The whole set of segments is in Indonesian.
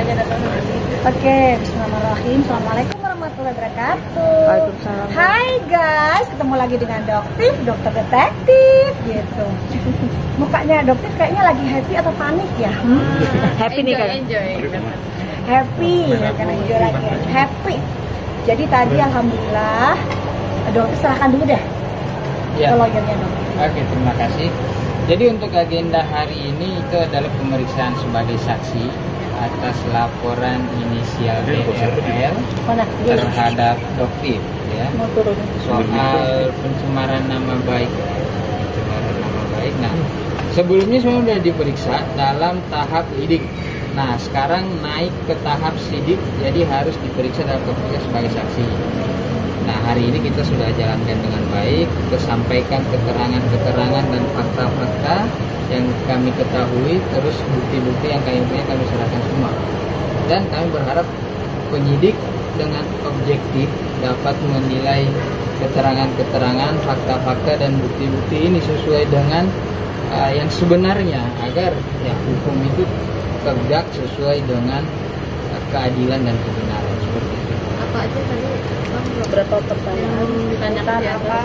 aja datang ke sini. Oke, bismillahirrahmanirrahim. Assalamualaikum warahmatullahi wabarakatuh. Waalaikumsalam. Hai guys, ketemu lagi dengan dokter detektif gitu. Mukanya dokter kayaknya lagi happy atau panik ya? Happy nih kan? Enjoy. Happy, kan enjoy lagi. Happy. Jadi tadi alhamdulillah dokter serahkan dulu deh Ya. ke lawyernya dok. Oke, terima kasih. Jadi untuk agenda hari ini itu adalah pemeriksaan sebagai saksi atas laporan inisial DRL Mana? terhadap Doktif ya, Mau turun. soal pencemaran nama baik. Pencemaran nama baik. Nah, sebelumnya semua sudah diperiksa dalam tahap lidik. Nah, sekarang naik ke tahap sidik, jadi harus diperiksa dalam kapasitas sebagai saksi. Nah, hari ini kita sudah jalankan dengan baik, kita sampaikan keterangan-keterangan dan fakta-fakta yang kami ketahui, terus bukti-bukti yang kami punya kami serahkan semua. Dan kami berharap penyidik dengan objektif dapat menilai keterangan-keterangan, fakta-fakta dan bukti-bukti ini sesuai dengan yang sebenarnya, agar ya hukum itu tegak sesuai dengan keadilan dan kebenaran seperti itu. Apa aja tadi beberapa pertanyaan ditanyakan apa?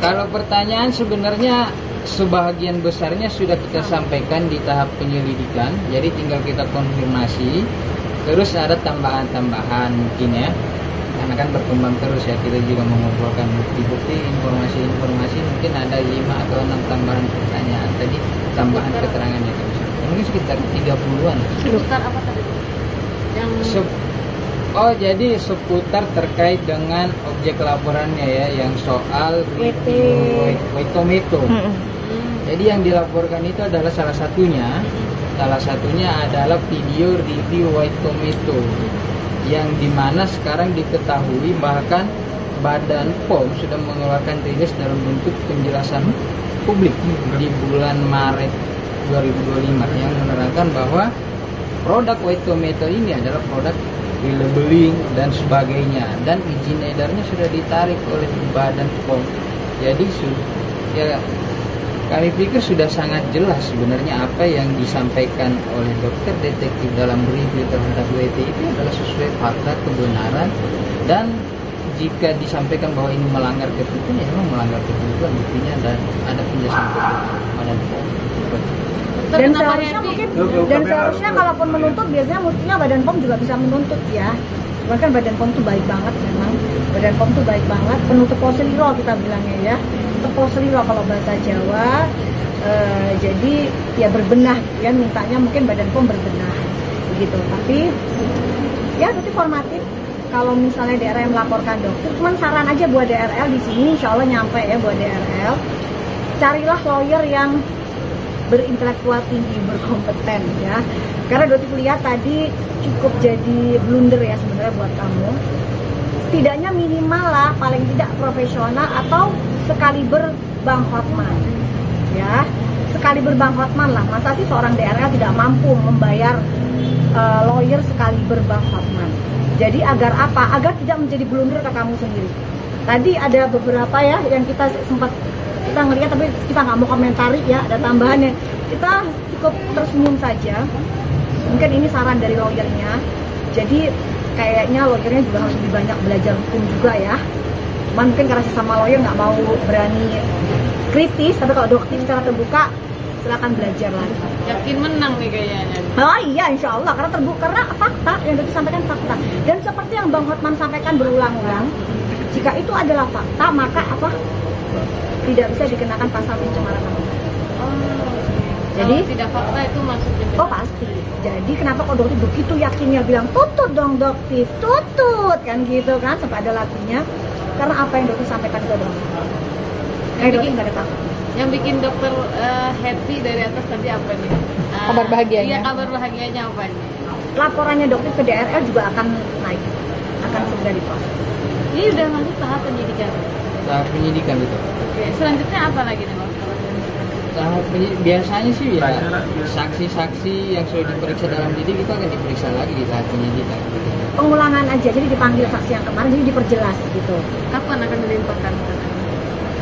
Kalau pertanyaan sebenarnya sebagian besarnya sudah kita sampaikan di tahap penyelidikan, jadi tinggal kita konfirmasi. Terus ada tambahan-tambahan mungkin ya, karena kan berkembang terus ya, kita juga mengumpulkan bukti-bukti, informasi-informasi, mungkin ada 5 atau 6 tambahan pertanyaan tadi, tambahan keterangannya mungkin sekitar 30-an. Seputar apa tadi? Yang Oh, jadi seputar terkait dengan objek laporannya ya, yang soal review Waitometo. Jadi yang dilaporkan itu adalah salah satunya adalah video review Waitometo, yang dimana sekarang diketahui bahkan Badan POM sudah mengeluarkan rilis dalam bentuk penjelasan publik di bulan Maret 2025 yang menerangkan bahwa produk Waitometo ini adalah produk labeling dan sebagainya, dan izin edarnya sudah ditarik oleh Badan POM. Jadi ya kami pikir sudah sangat jelas sebenarnya apa yang disampaikan oleh dokter detektif dalam review terhadap WT itu adalah sesuai fakta, kebenaran, dan jika disampaikan bahwa ini melanggar ketentuan, ya memang melanggar ketentuan buktinya, dan ada penjelasan dari Badan POM. Dan seharusnya kalaupun menuntut, biasanya mestinya Badan POM juga bisa menuntut ya. Cuman kan Badan POM tuh baik banget memang. Badan POM tuh baik banget, penutup poseliro kita bilangnya ya. Penutup poseliro kalau bahasa Jawa. Jadi ya berbenah ya, mintanya mungkin Badan POM berbenah begitu. Tapi ya berarti formatif. Kalau misalnya DRL melaporkan dokter, cuman saran aja buat DRL di sini, insya Allah nyampe ya buat DRL. Carilah lawyer yang berintelektual tinggi, berkompeten ya. Karena dokter lihat tadi cukup jadi blunder ya sebenarnya buat kamu. Setidaknya minimal lah, paling tidak profesional atau sekaliber Bang Hotman ya. Sekaliber Bang Hotman lah. Masa sih seorang DRL tidak mampu membayar lawyer sekaliber Bang Hotman. Jadi agar apa? Agar tidak menjadi blunder ke kamu sendiri. Tadi ada beberapa ya yang kita sempat kita ngelihat, tapi kita nggak mau komentari ya, ada tambahannya. Kita cukup tersenyum saja. Mungkin ini saran dari lawyernya. Jadi kayaknya lawyernya juga harus lebih banyak belajar hukum juga ya. Cuman mungkin karena sesama lawyer nggak mau berani kritis, tapi kalau dokter secara terbuka silakan belajar lagi. yakin menang nih kayaknya. Oh iya, insya Allah, karena terbuka, karena fakta yang dokter sampaikan fakta. Dan seperti yang Bang Hotman sampaikan berulang-ulang, jika itu adalah fakta, maka apa? Tidak bisa dikenakan pasal pencemaran nama baik. Jadi kalau tidak fakta itu maksudnya. Oh pasti. Jadi kenapa kok dokter begitu yakinnya bilang tutut dong dokter, tutut kan gitu kan, sampai ada lagunya. Karena apa yang dokter sampaikan itu adalah dokter nggak ada takut. Yang bikin dokter happy dari atas tadi apa nih? Kabar bahagianya. Iya, kabar bahagianya apa nih? Laporannya dokter ke DRL juga akan naik, akan segera diproses. Ini udah masuk tahap penyidikan. Tahap penyidikan betul. Oke, selanjutnya apa lagi nih Bang? Tahap biasanya sih ya saksi-saksi yang sudah diperiksa dalam lidik itu akan diperiksa lagi di tahap penyidikan. Pengulangan aja, jadi dipanggil saksi yang kemarin, jadi diperjelas gitu. Kapan akan dilimpahkan?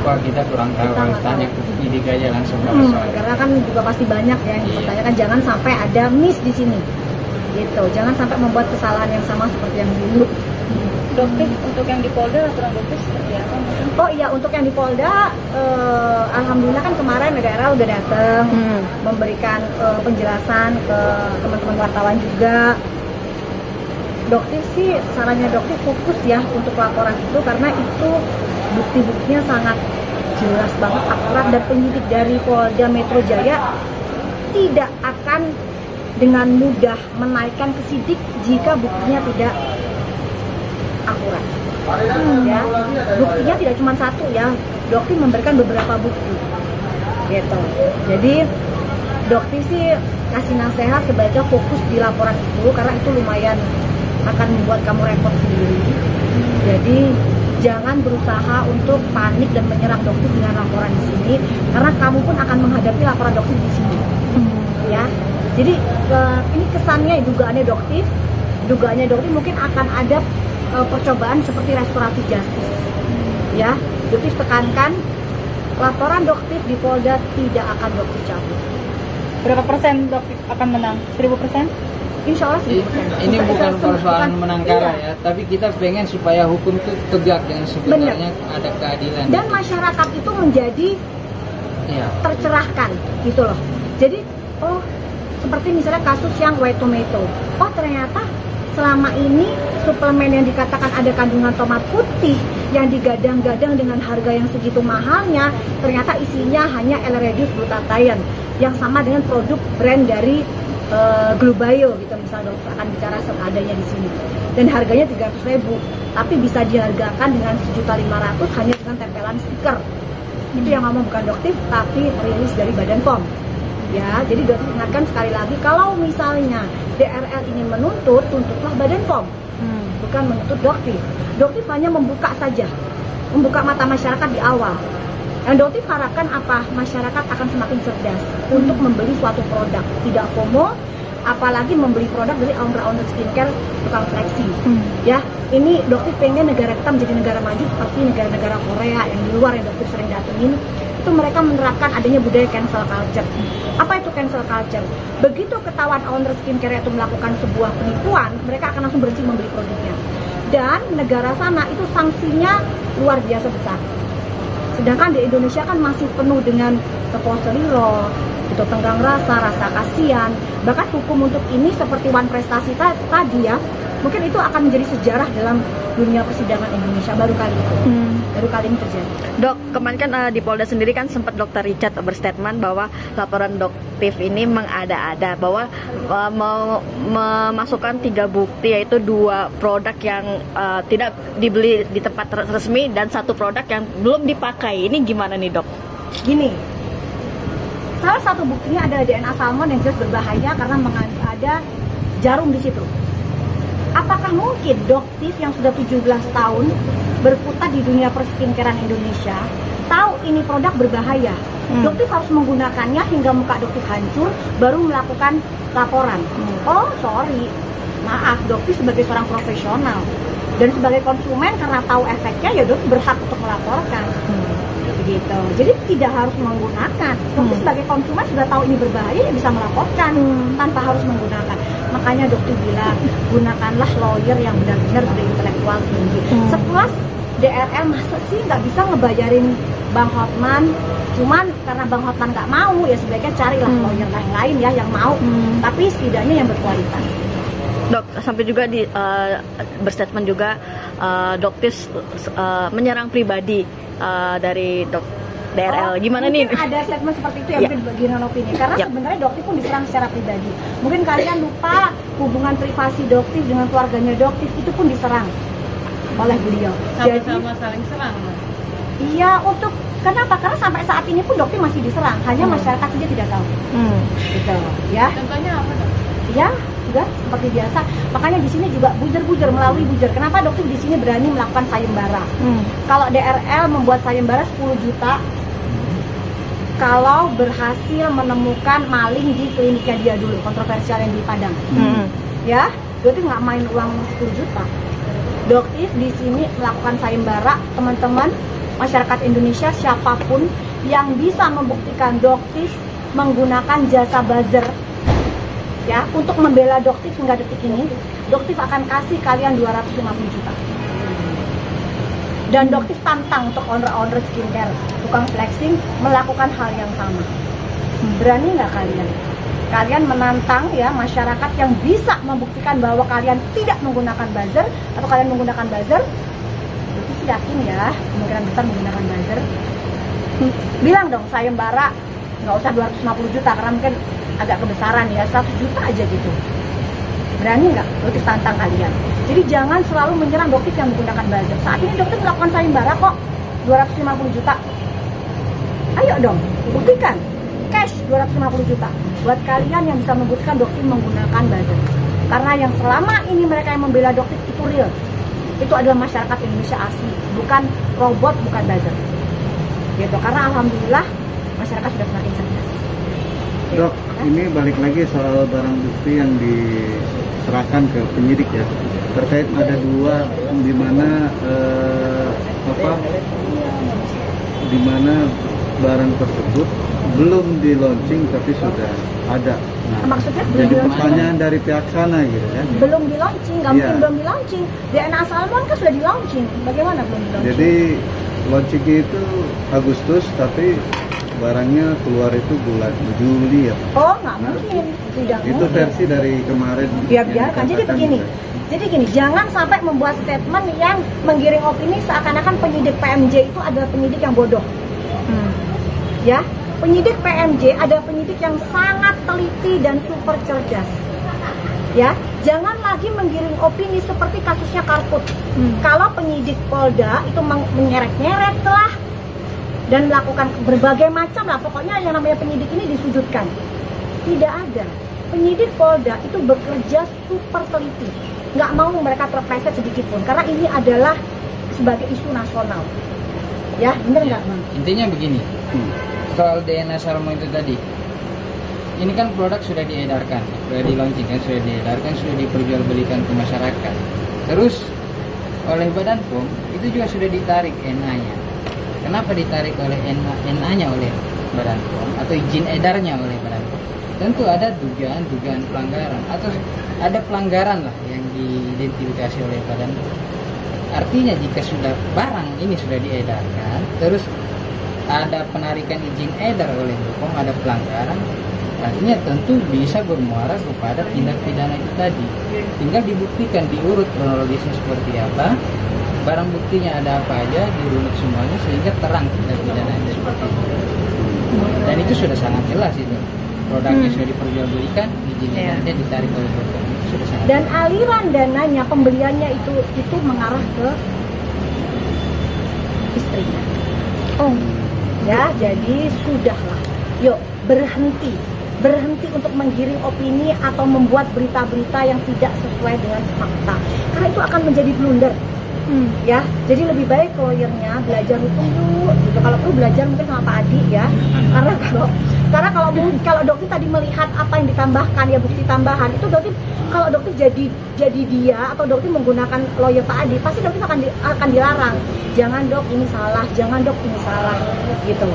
Wah, kita kurang tahu, Kita harus nggak tanya tahu. ke penyidik aja langsung. Karena kan juga pasti banyak ya yang dipertanyakan, jangan sampai ada miss di sini. gitu. Jangan sampai membuat kesalahan yang sama seperti yang dulu. Doktif untuk yang di Polda laporan doktif seperti apa? Oh iya, untuk yang di Polda, alhamdulillah kan kemarin daerah udah datang memberikan penjelasan ke teman-teman wartawan juga. Doktif sih, sarannya doktif fokus ya untuk laporan itu, karena itu bukti-buktinya sangat jelas banget, akurat, dan penyidik dari Polda Metro Jaya tidak akan dengan mudah menaikkan ke sidik jika buktinya tidak akurat. Ya, buktinya tidak cuma satu ya, dokter memberikan beberapa bukti gitu. Jadi dokter sih kasih nasihat sebaiknya fokus di laporan itu, karena itu lumayan akan membuat kamu repot sendiri. Jadi jangan berusaha untuk panik dan menyerang dokter dengan laporan di sini, karena kamu pun akan menghadapi laporan dokter di sini. Ya, jadi ini kesannya dugaannya dokter mungkin akan ada percobaan seperti restoratif justice. Ya, dokter tekankan laporan dokter di Polda tidak akan dokter cabut. Berapa persen dokter akan menang? 1000%? Insya Allah 1000%. Ini bukan persoalan menang kalah ya, tapi kita pengen supaya hukum itu tegak yang sebenarnya ada keadilan. Dan masyarakat itu menjadi tercerahkan gitu loh. Jadi seperti misalnya kasus yang white tomato. Oh ternyata selama ini suplemen yang dikatakan ada kandungan tomat putih yang digadang-gadang dengan harga yang segitu mahalnya, ternyata isinya hanya L-reduced glutathione yang sama dengan produk brand dari Glubayo gitu, misalnya dokter akan bicara seadanya di sini, dan harganya 300.000, tapi bisa dihargakan dengan 1.500.000 hanya dengan tempelan stiker. Itu yang ngomong bukan dokter, tapi rilis dari Badan POM. Ya, jadi dokter ingatkan sekali lagi, kalau misalnya DRL ingin menuntut, tuntutlah Badan POM, bukan menuntut dokter. Dokter hanya membuka saja, membuka mata masyarakat di awal. Yang dokter harapkan apa? Masyarakat akan semakin cerdas untuk membeli suatu produk, tidak FOMO, apalagi membeli produk dari owner-owner skincare tukang seleksi. Ya, ini dokter pengen negara kita menjadi negara maju seperti negara-negara Korea yang di luar yang dokter sering datengin. Itu mereka menerapkan adanya budaya cancel culture. Apa itu cancel culture? Begitu ketahuan owner skincare itu melakukan sebuah penipuan, mereka akan langsung berhenti membeli produknya. Dan negara sana itu sanksinya luar biasa besar. Sedangkan di Indonesia kan masih penuh dengan tepung seliro, itu tenggang rasa kasihan. Bahkan hukum untuk ini seperti One Prestasi tadi ya, mungkin itu akan menjadi sejarah dalam dunia persidangan Indonesia baru kali itu. Baru kali ini terjadi. Dok, kemarin kan di Polda sendiri kan sempat Dr. Richard berstatement bahwa laporan doktif ini mengada-ada, bahwa mau memasukkan 3 bukti, yaitu 2 produk yang tidak dibeli di tempat resmi dan 1 produk yang belum dipakai. Ini gimana nih dok? Gini, salah satu buktinya adalah DNA salmon yang jelas berbahaya karena ada jarum di situ. Apakah mungkin doktif yang sudah 17 tahun berputar di dunia perskincarean Indonesia tahu ini produk berbahaya? Doktif harus menggunakannya hingga muka doktif hancur baru melakukan laporan. Oh sorry, maaf, doktif sebagai seorang profesional dan sebagai konsumen karena tahu efeknya ya doktif berhak untuk melaporkan. Begitu. Jadi tidak harus menggunakan. Dokter sebagai konsumen sudah tahu ini berbahaya, ya bisa melaporkan tanpa harus menggunakan. Makanya dokter bilang gunakanlah lawyer yang benar-benar berintelektual tinggi. Sekelas DRL masa sih nggak bisa ngebayarin Bang Hotman? Cuman karena Bang Hotman nggak mau, ya sebaiknya carilah lawyer lain ya yang mau, tapi setidaknya yang berkualitas. Dok, sampai juga di berstatement juga dokter menyerang pribadi dari DRL. Gimana nih? Ada statement seperti itu yang mungkin bagian opini. Karena sebenarnya dokter pun diserang secara pribadi. Mungkin kalian lupa hubungan privasi dokter dengan keluarganya dokter itu pun diserang oleh beliau. Sama-sama saling serang. Iya, untuk kenapa? Karena sampai saat ini pun dokter masih diserang. Hanya masyarakat saja tidak tahu. Gitu, ya. Contohnya apa dok? Ya, juga seperti biasa. Makanya di sini juga buzzer melalui buzzer. Kenapa dokter di sini berani melakukan sayembara? Kalau DRL membuat sayembara 10 juta kalau berhasil menemukan maling di kliniknya dia dulu, kontroversial yang di Padang. Ya, dokter nggak main uang 10 juta. Dokter di sini melakukan sayembara, teman-teman masyarakat Indonesia siapapun yang bisa membuktikan dokter menggunakan jasa buzzer ya, untuk membela Doktif hingga detik ini, Doktif akan kasih kalian 250 juta. Dan Doktif tantang untuk owner-owner skincare, tukang flexing melakukan hal yang sama. Berani nggak kalian? Kalian menantang ya masyarakat yang bisa membuktikan bahwa kalian tidak menggunakan buzzer atau kalian menggunakan buzzer. Doktif yakin ya kemungkinan besar menggunakan buzzer. Bilang dong sayembara nggak usah 250 juta karena mungkin agak kebesaran ya, 100 juta aja gitu. Berani nggak Doktif tantang kalian? Jadi jangan selalu menyerang Doktif yang menggunakan buzzer. Saat ini Doktif melakukan sayembara kok 250 juta. Ayo dong, buktikan. Cash 250 juta. Buat kalian yang bisa membuktikan Doktif menggunakan buzzer. Karena yang selama ini mereka yang membela Doktif itu real. Itu adalah masyarakat Indonesia asli, bukan robot, bukan buzzer. Gitu. Karena alhamdulillah masyarakat sudah semakin cerdas. Dok, ini balik lagi soal barang bukti yang diserahkan ke penyidik ya. Terkait ada dua di mana di mana barang tersebut belum di launching tapi sudah ada. Nah, maksudnya jadi pertanyaan dari pihak sana gitu ya. Belum di launching, nggak mungkin belum di launching. DNA Salmon kan sudah di launching. Bagaimana belum di launching? Jadi launchingnya itu Agustus tapi barangnya keluar itu bulan Juli ya. Oh, nggak mungkin. Tidak itu mungkin. versi dari kemarin. Ya biarkan. Jadi begini. Jadi gini, jangan sampai membuat statement yang menggiring opini seakan-akan penyidik PMJ itu adalah penyidik yang bodoh. Ya, penyidik PMJ adalah penyidik yang sangat teliti dan super cerdas. Ya, jangan lagi menggiring opini seperti kasusnya Karput. Kalau penyidik Polda itu menyeret-nyeret lah dan melakukan berbagai macam lah, pokoknya yang namanya penyidik ini disudutkan. Tidak ada. Penyidik Polda itu bekerja super teliti. Nggak mau mereka terpleset sedikit pun, karena ini adalah sebagai isu nasional. Ya, bener nggak, Bang? Intinya begini, soal DNA Salmon itu tadi, ini kan produk sudah diedarkan, sudah di launching kan, sudah diedarkan, sudah diperjualbelikan ke masyarakat. Terus oleh Badan POM itu juga sudah ditarik NA-nya. Kenapa ditarik oleh NA-nya oleh Badan POM atau izin edarnya oleh Badan POM? Tentu ada dugaan pelanggaran atau ada pelanggaran lah yang diidentifikasi oleh Badan POM. Artinya jika sudah barang ini sudah diedarkan, terus ada penarikan izin edar oleh BPOM, ada pelanggaran, artinya tentu bisa bermuara kepada tindak pidana itu tadi. Tinggal dibuktikan, diurut kronologisnya seperti apa, barang buktinya ada apa aja, dirunut semuanya sehingga terang tindak pidananya seperti itu. Dan itu sudah sangat jelas itu. Produknya sudah diperjualbelikan, izin edarnya ditarik oleh BPOM. Dan aliran dananya, pembeliannya itu mengarah ke istrinya. Ya, jadi sudahlah. Yuk, berhenti untuk menggiring opini atau membuat berita-berita yang tidak sesuai dengan fakta. Karena itu akan menjadi blunder. Ya, jadi lebih baik lawyernya belajar hukum dulu gitu. Kalau perlu belajar mungkin sama Pak Adi ya. Karena kalau Doktif tadi melihat apa yang ditambahkan ya, bukti tambahan itu Doktif, kalau Doktif jadi dia atau Doktif menggunakan lawyer Pak Adi, pasti Doktif akan dilarang. Jangan Dok ini salah, jangan Dok ini salah gitu.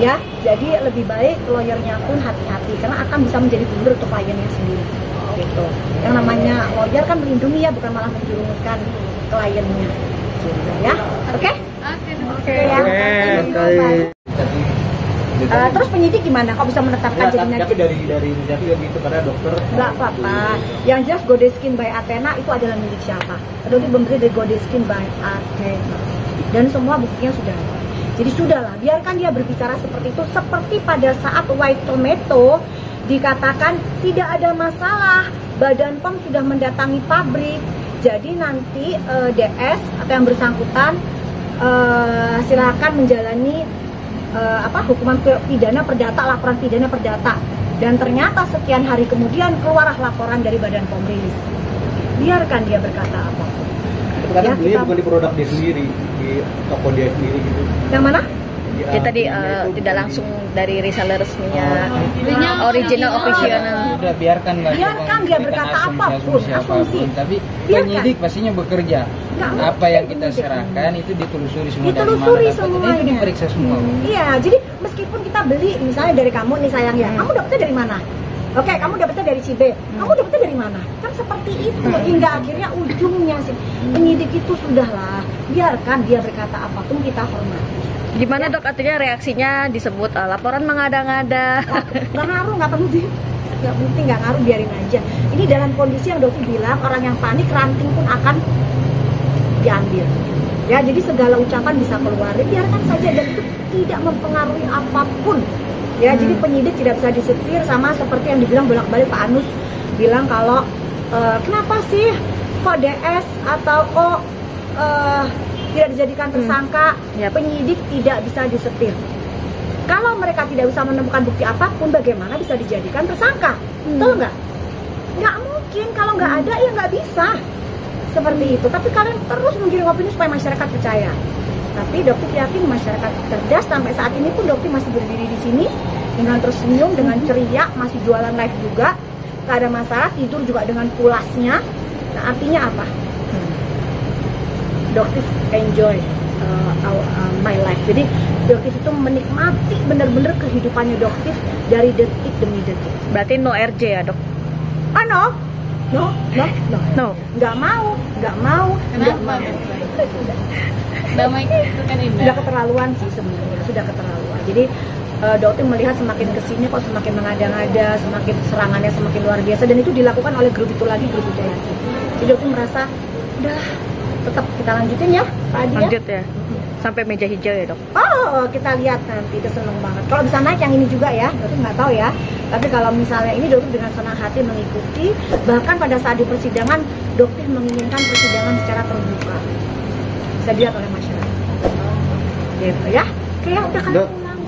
Ya, jadi lebih baik lawyernya pun hati-hati karena akan bisa menjadi blunder untuk kliennya sendiri. Gitu. Yang namanya lawyer kan melindungi ya, bukan malah menjerumuskan kliennya. Gitu, ya. Oke? Oke. Terus penyidik gimana? Kok bisa menetapkan jadi negatif? Tapi dari negatif itu karena dokter. Nggak apa-apa. Yang jelas Godeskin by Athena itu adalah milik siapa? Dokter memberi dari Godeskin by Athena. Dan semua buktinya sudah ada. Jadi sudahlah, biarkan dia berbicara seperti itu. Seperti pada saat White Tomato dikatakan tidak ada masalah, Badan POM sudah mendatangi pabrik. Jadi nanti DS atau yang bersangkutan silakan menjalani hukuman pidana perdata, laporan pidana perdata. Dan ternyata sekian hari kemudian keluarlah laporan dari Badan POM rilis. Biarkan dia berkata apa. Karena belinya bukan di produk dia sendiri, di toko dia sendiri gitu. Yang mana? Jadi tadi tidak langsung dari reseller resminya, original official. Udah biarkan dia berkata apapun, asumsi. Tapi penyidik pastinya bekerja. Apa yang kita serahkan itu ditelusuri semua, ditelusuri semuanya. Itu diperiksa semua. Iya, jadi meskipun kita beli misalnya dari kamu nih sayang ya, kamu dapetnya dari mana? Oke, kamu dapetnya dari si B. Kamu dapetnya dari mana? Kan seperti itu. Hingga akhirnya ujungnya sih penyidik itu sudahlah, biarkan dia berkata apapun, kita hormati. Gimana dok, artinya reaksinya disebut laporan mengada-ngada? Nggak ngaruh, nggak penting. Nggak penting, nggak ngaruh, biarin aja. Ini dalam kondisi yang dokter bilang, orang yang panik, ranting pun akan diambil. Ya, jadi segala ucapan bisa keluar, biarkan saja, dan itu tidak mempengaruhi apapun. Ya, jadi penyidik tidak bisa disetir, sama seperti yang dibilang bolak-balik Pak Anus bilang kalau kenapa sih kok DS atau tidak dijadikan tersangka, penyidik tidak bisa disetir. Kalau mereka tidak bisa menemukan bukti apapun, bagaimana bisa dijadikan tersangka? Betul nggak? Nggak mungkin, kalau nggak ada ya nggak bisa. Seperti itu. Tapi kalian terus menggiring opini supaya masyarakat percaya. Tapi dokter yakin masyarakat cerdas. Sampai saat ini pun dokter masih berdiri di sini dengan tersenyum, dengan ceria, masih jualan live juga, nggak ada masalah, tidur juga dengan pulasnya. Nah, artinya apa? Dokter enjoy my life. Jadi dokter itu menikmati benar-benar kehidupannya dokter dari detik demi detik. Berarti no RJ ya dok? No, nggak mau. Kenapa? Damai itu kan indah. Sudah keterlaluan sih sebenarnya, sudah keterlaluan. Jadi dokter melihat semakin kesini kok semakin mengada-ngada, semakin serangannya semakin luar biasa, dan itu dilakukan oleh grup itu lagi. Jadi dokter merasa udah tetap kita lanjutin ya Pak Adi. Lanjut ya, sampai meja hijau ya dok? Oh, kita lihat nanti, itu seneng banget. Kalau bisa naik yang ini juga ya, dokter nggak tahu ya. Tapi kalau misalnya ini dokter dengan senang hati mengikuti, bahkan pada saat di persidangan dokter menginginkan persidangan secara terbuka, bisa dilihat oleh masyarakat. Gitu ya. Oke, udah kan pulang.